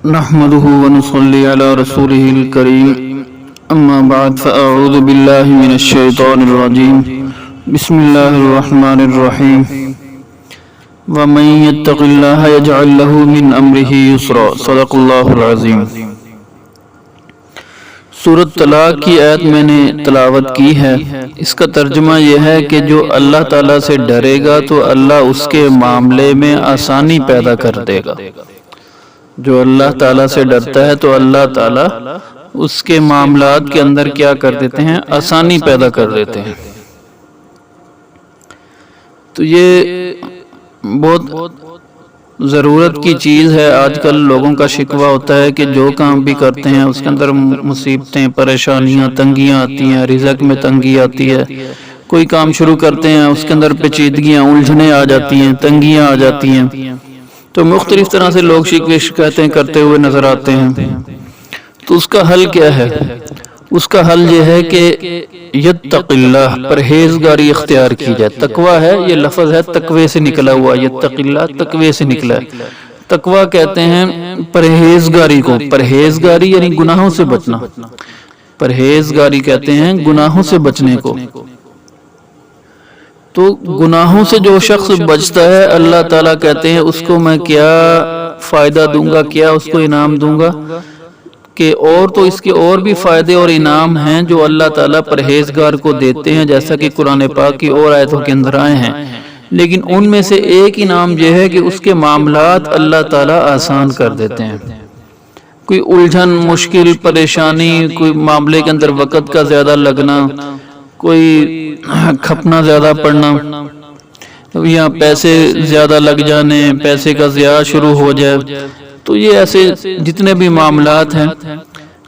نحمده ونصلي على رسوله الكريم اما بعد فاعوذ بالله من الشيطان الرجيم بسم الله الرحمن الرحيم ومن يتق الله يجعل له من امره يسرا صدق الله العظيم۔ سورۃ طلاق کی آیت میں نے تلاوت کی ہے، اس کا ترجمہ یہ ہے کہ جو اللہ تعالیٰ سے ڈرے گا تو اللہ اس کے معاملے میں آسانی پیدا کر دے گا۔ جو اللہ تعالیٰ سے ڈرتا ہے تو اللہ تعالیٰ اس کے معاملات کے اندر کیا کر دیتے ہیں؟ آسانی پیدا کر دیتے ہیں۔ تو یہ بہت ضرورت کی چیز ہے۔ آج کل لوگوں کا شکوہ ہوتا ہے کہ جو کام بھی کرتے ہیں اس کے اندر مصیبتیں، پریشانیاں، تنگیاں آتی ہیں، رزق میں تنگی آتی ہے۔ کوئی کام شروع کرتے ہیں اس کے اندر پیچیدگیاں، الجھنیں آ جاتی ہیں، تنگیاں آ جاتی ہیں، تو مختلف طرح سے لوگ شکایتیں کرتے ہوئے نظر آتے ہیں۔ تو اس کا حل کیا ہے؟ اس کا حل یہ ہے کہ یتق اللہ، پرہیزگاری اختیار کی جائے۔ تقوی ہے، یہ لفظ ہے تقوی سے نکلا ہوا، یتق اللہ تقوی سے نکلا ہے۔ تقوی کہتے ہیں پرہیزگاری کو، پرہیزگاری یعنی گناہوں سے بچنا، پرہیزگاری کہتے ہیں گناہوں سے بچنے کو۔ تو گناہوں سے جو شخص بچتا ہے اللہ تعالیٰ کہتے ہیں اس کو میں کیا فائدہ دوں گا، کیا اس کو انعام دوں گا کہ اور تو اس کے اور بھی فائدے اور انعام ہیں جو اللہ تعالیٰ پرہیزگار کو دیتے ہیں، جیسا کہ قرآن پاک کی اور آیتوں کے اندر آئے ہیں۔ لیکن ان میں سے ایک انعام یہ ہے کہ اس کے معاملات اللہ تعالیٰ آسان کر دیتے ہیں۔ کوئی الجھن، مشکل، پریشانی، کوئی معاملے کے اندر وقت کا زیادہ لگنا، کوئی کھپنا زیادہ پڑنا، یا پیسے زیادہ لگ جانے، پیسے کا ضیاع شروع ہو جائے، تو یہ ایسے جتنے بھی معاملات ہیں،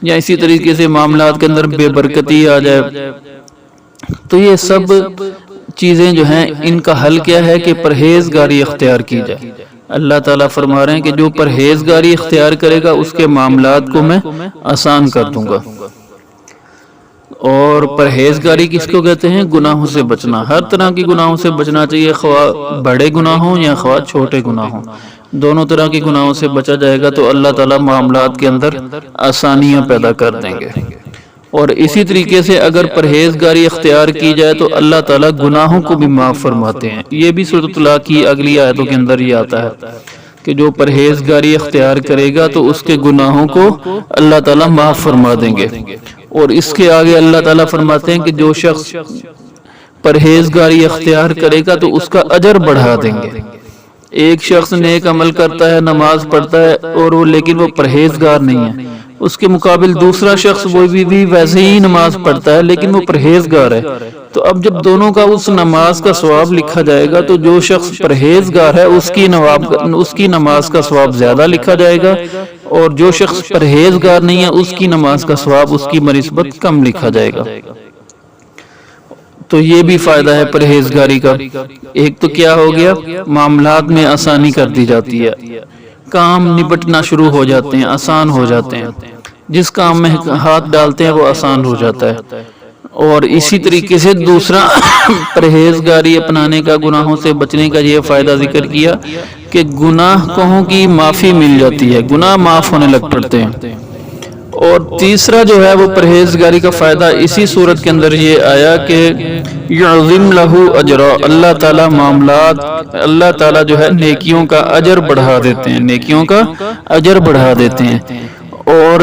یا اسی طریقے سے معاملات کے اندر بے برکتی آ جائے، تو یہ سب چیزیں جو ہیں ان کا حل کیا ہے کہ پرہیزگاری اختیار کی جائے۔ اللہ تعالیٰ فرما رہے ہیں کہ جو پرہیزگاری اختیار کرے گا اس کے معاملات کو میں آسان کر دوں گا۔ اور پرہیزگاری کس کو کہتے ہیں؟ گناہوں سے بچنا۔ ہر طرح کی گناہوں سے بچنا چاہیے، خواہ بڑے گناہ ہوں یا خواہ چھوٹے گناہ ہوں، دونوں طرح کے گناہوں سے بچا جائے گا تو اللہ تعالیٰ معاملات کے اندر آسانیاں پیدا کر دیں گے۔ اور اسی طریقے سے اگر پرہیزگاری اختیار کی جائے تو اللہ تعالیٰ گناہوں کو بھی معاف فرماتے ہیں۔ یہ بھی سورۃ طلاق کی اگلی آیتوں کے اندر ہی آتا ہے کہ جو پرہیزگاری اختیار کرے گا تو اس کے گناہوں کو اللہ تعالیٰ معاف فرما دیں گے۔ اور اس کے آگے اللہ تعالیٰ فرماتے ہیں کہ جو شخص پرہیزگاری اختیار کرے گا تو اس کا اجر بڑھا دیں گے۔ ایک شخص نیک عمل کرتا ہے، نماز پڑھتا ہے، اور وہ لیکن وہ پرہیزگار نہیں ہے، اس کے مقابل دوسرا شخص وہ بھی ویسے ہی نماز پڑھتا ہے لیکن وہ پرہیزگار ہے، تو اب جب دونوں کا اس نماز کا ثواب لکھا جائے گا تو جو شخص پرہیزگار ہے اس کی نماز کا ثواب زیادہ لکھا جائے گا، اور جو شخص پرہیزگار نہیں ہے اس کی نماز کا ثواب اس کی بنسبت کم لکھا جائے گا۔ تو یہ بھی فائدہ ہے پرہیزگاری کا۔ ایک تو کیا ہو گیا؟ معاملات میں آسانی کر دی جاتی ہے، کام نپٹنا شروع ہو جاتے ہیں، آسان ہو جاتے ہیں، جس کام میں ہاتھ ڈالتے ہیں وہ آسان ہو جاتا ہے۔ اور اسی طریقے سے دوسرا پرہیزگاری اپنانے کا، گناہوں سے بچنے کا یہ فائدہ ذکر کیا کہ گناہوں کی معافی مل جاتی ہے، گناہ معاف ہونے لگ پڑتے ہیں۔ اور تیسرا جو ہے وہ پرہیزگاری کا فائدہ اسی صورت کے اندر یہ آیا کہ یعظم لہ اجرا، اللہ تعالیٰ معاملات، اللہ تعالیٰ جو ہے نیکیوں کا اجر بڑھا دیتے ہیں، نیکیوں کا اجر بڑھا دیتے ہیں۔ اور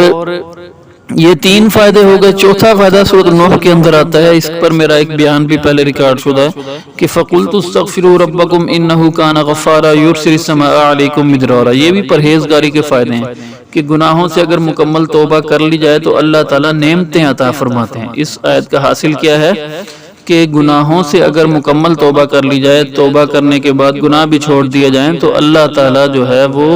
یہ تین فائدے ہو گئے۔ چوتھا فائدہ سورۃ نوح کے اندر آتا ہے، اس پر میرا ایک بیان بھی پہلے ریکارڈ شدہ ہے کہ فَقُلْتُ اسْتَغْفِرُوا رَبَّكُمْ إِنَّهُ كَانَ غَفَّارًا يُرْسِلِ السَّمَاءَ عَلَيْكُمْ مِدْرَارًا۔ یہ بھی پرہیزگاری کے فائدے ہیں کہ گناہوں سے اگر مکمل توبہ کر لی جائے تو اللہ تعالیٰ نعمتیں عطا فرماتے ہیں۔ اس آیت کا حاصل کیا ہے کہ گناہوں سے اگر مکمل توبہ کر لی جائے، توبہ کرنے کے بعد گناہ بھی چھوڑ دیے جائیں تو اللہ تعالیٰ جو ہے وہ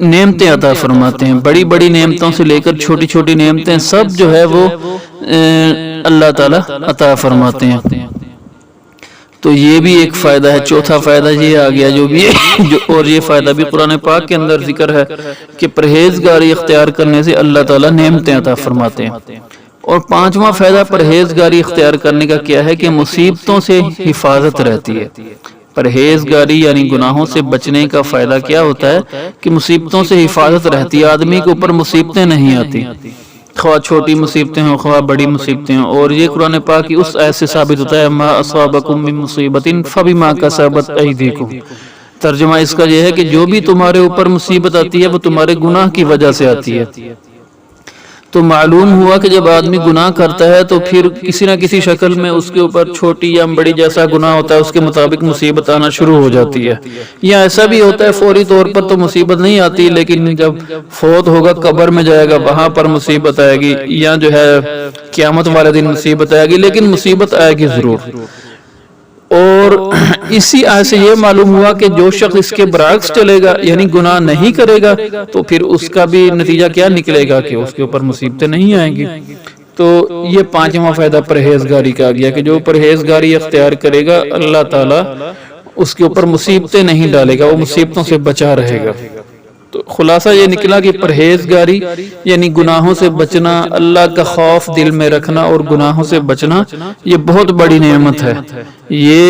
نعمتیں عطا فرماتے ہیں۔ بڑی بڑی نعمتوں سے لے کر چھوٹی چھوٹی نعمتیں سب جو ہے وہ اللہ تعالیٰ عطا فرماتے ہیں۔ تو یہ بھی ایک فائدہ ہے، چوتھا فائدہ یہ آ گیا اور یہ فائدہ بھی قرآن پاک کے اندر ذکر ہے کہ پرہیزگاری اختیار کرنے سے اللہ تعالیٰ نعمتیں عطا فرماتے ہیں۔ اور پانچواں فائدہ پرہیزگاری اختیار کرنے کا کیا ہے کہ مصیبتوں سے حفاظت رہتی ہے، پرہیزگاری یعنی گناہوں سے بچنے کا فائدہ کیا ہوتا ہے کہ مصیبتوں سے حفاظت رہتی ہے، آدمی کے اوپر مصیبتیں نہیں آتی، خواہ چھوٹی مصیبتیں ہوں خواہ بڑی مصیبتیں ہوں۔ اور یہ قرآن پاک کی اس آیت سے ثابت ہوتا ہے ما اصابکم من مصیبت فبما کسبت ایدیکم۔ ترجمہ اس کا یہ ہے کہ جو بھی تمہارے اوپر مصیبت آتی ہے وہ تمہارے گناہ کی وجہ سے آتی ہے۔ تو معلوم ہوا کہ جب آدمی گناہ کرتا ہے تو پھر کسی نہ کسی شکل میں اس کے اوپر چھوٹی یا بڑی جیسا گناہ ہوتا ہے اس کے مطابق مصیبت آنا شروع ہو جاتی ہے، یا ایسا بھی ہوتا ہے فوری طور پر تو مصیبت نہیں آتی، لیکن جب فوت ہوگا قبر میں جائے گا وہاں پر مصیبت آئے گی، یا جو ہے قیامت والے دن مصیبت آئے گی، لیکن مصیبت آئے گی ضرور۔ اور اسی آیت سے یہ معلوم ہوا کہ جو شخص اس کے برعکس چلے گا یعنی گناہ نہیں کرے گا تو پھر اس کا بھی نتیجہ کیا نکلے گا کہ اس کے اوپر مصیبتیں نہیں آئیں گی۔ تو یہ پانچواں فائدہ پرہیزگاری کا آ گیا کہ جو پرہیزگاری اختیار کرے گا اللہ تعالیٰ اس کے اوپر مصیبتیں نہیں ڈالے گا، وہ مصیبتوں سے بچا رہے گا۔ تو خلاصہ یہ نکلا کہ پرہیزگاری یعنی گناہوں سے بچنا، اللہ کا خوف دل میں رکھنا اور گناہوں سے بچنا یہ بہت بڑی نعمت ہے۔ یہ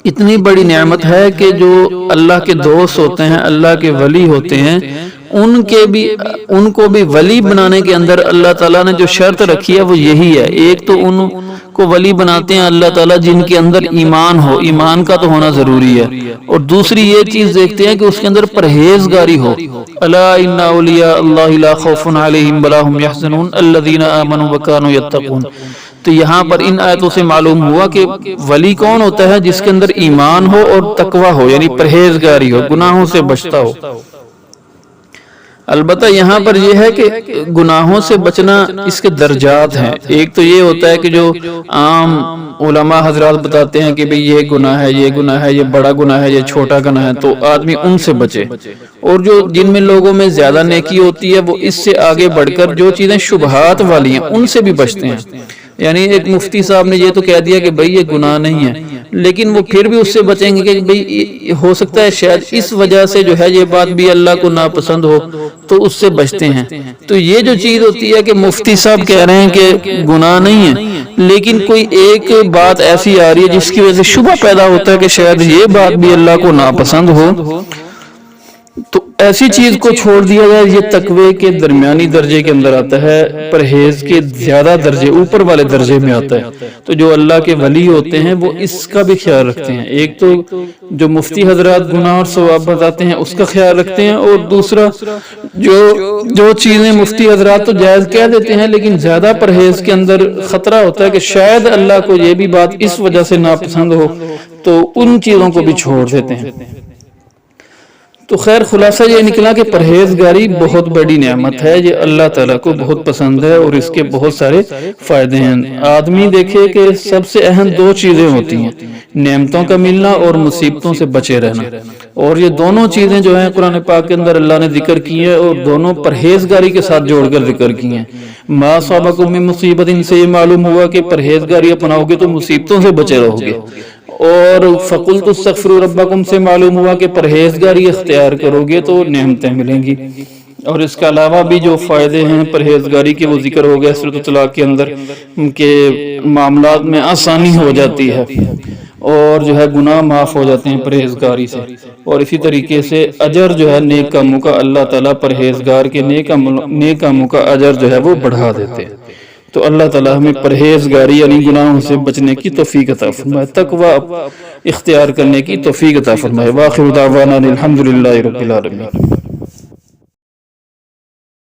اتنی بڑی نعمت ہے کہ جو اللہ کے دوست ہوتے ہیں، اللہ کے ولی ہوتے ہیں، ان کو بھی ولی بنانے کے اندر اللہ تعالیٰ نے جو شرط رکھی ہے وہ یہی ہے۔ ایک تو ان کو ولی بناتے ہیں اللہ تعالیٰ جن کے اندر ایمان ہو، ایمان کا تو ہونا ضروری ہے، اور دوسری یہ چیز دیکھتے ہیں کہ اس کے اندر پرہیزگاری ہو۔ الا ان اولیاء اللہ لا خوف علیہم ولا هم يحزنون الذین آمنوا وکانوا یتقون۔ تو یہاں پر ان آیتوں سے معلوم ہوا کہ ولی کون ہوتا ہے؟ جس کے اندر ایمان ہو اور تقوی ہو، یعنی پرہیزگاری ہو، گناہوں سے بچتا ہو۔ البتہ یہاں پر یہ ہے کہ گناہوں سے بچنا اس کے درجات ہیں۔ ایک تو یہ ہوتا ہے کہ جو عام علماء حضرات بتاتے ہیں کہ بھئی یہ گناہ ہے، یہ گناہ ہے، یہ بڑا گناہ ہے، یہ چھوٹا گناہ ہے، تو آدمی ان سے بچے۔ اور جو جن میں لوگوں میں زیادہ نیکی ہوتی ہے وہ اس سے آگے بڑھ کر جو چیزیں شبہات والی ہیں ان سے بھی بچتے ہیں۔ یعنی ایک مفتی صاحب نے یہ تو کہہ دیا کہ بھئی یہ گناہ نہیں ہے، لیکن وہ پھر بھی اس سے بچیں گے کہ بھئی ہو سکتا ہے شاید اس وجہ سے جو ہے یہ بات بھی اللہ کو ناپسند ہو، تو اس سے بچتے ہیں۔ تو یہ جو چیز ہوتی ہے کہ مفتی صاحب کہہ رہے ہیں کہ گناہ نہیں ہے، لیکن کوئی ایک بات ایسی آ رہی ہے جس کی وجہ سے شبہ پیدا ہوتا ہے کہ شاید یہ بات بھی اللہ کو ناپسند ہو، تو ایسی چیز کو چھوڑ دیا جائے۔ یہ تقوی کے درمیانی درجے کے اندر آتا ہے، پرہیز کے زیادہ درجے اوپر والے درجے میں آتا ہے۔ تو جو اللہ کے ولی ہوتے ہیں وہ اس کا بھی خیال رکھتے ہیں۔ ایک تو جو مفتی حضرات گناہ اور ثواب بتاتے ہیں اس کا خیال رکھتے ہیں، اور دوسرا جو چیزیں مفتی حضرات تو جائز کہہ دیتے ہیں لیکن زیادہ پرہیز کے اندر خطرہ ہوتا ہے کہ شاید اللہ کو یہ بھی بات اس وجہ سے ناپسند ہو، تو ان چیزوں کو بھی چھوڑ دیتے ہیں۔ تو خیر خلاصہ یہ نکلا کہ پرہیزگاری بہت بڑی نعمت ہے، یہ اللہ تعالیٰ کو بہت پسند ہے اور اس کے بہت سارے فائدے ہیں۔ آدمی دیکھے کہ سب سے اہم دو چیزیں ہوتی ہیں، نعمتوں کا ملنا اور مصیبتوں سے بچے رہنا، اور یہ دونوں چیزیں جو ہیں قرآن پاک کے اندر اللہ نے ذکر کی ہیں اور دونوں پرہیزگاری کے ساتھ جوڑ کر ذکر کی ہیں۔ ما اصابکم من مصیبت، ان سے یہ معلوم ہوا کہ پرہیزگاری اپناؤ گے تو مصیبتوں سے بچے رہو گے، اور فقلت استغفروا ربکم سے معلوم ہوا کہ پرہیزگاری اختیار کرو گے تو نعمتیں ملیں گی۔ اور اس کے علاوہ بھی جو فائدے ہیں پرہیزگاری کے وہ ذکر ہو گیا سورۃ الطلاق کے اندر کہ معاملات میں آسانی ہو جاتی ہے اور جو ہے گناہ معاف ہو جاتے ہیں پرہیزگاری سے، اور اسی طریقے سے اجر جو ہے نیک کاموں کا اللہ تعالیٰ پرہیزگار کے نیک کاموں کا اجر جو ہے وہ بڑھا دیتے ہیں۔ تو اللہ تعالیٰ ہمیں پرہیزگاری یعنی گناہوں سے بچنے کی توفیق عطا فرمائے، تقوی اختیار کرنے کی توفیق عطا فرمائے۔ وآخر دعوانا الحمدللہ رب العالمین۔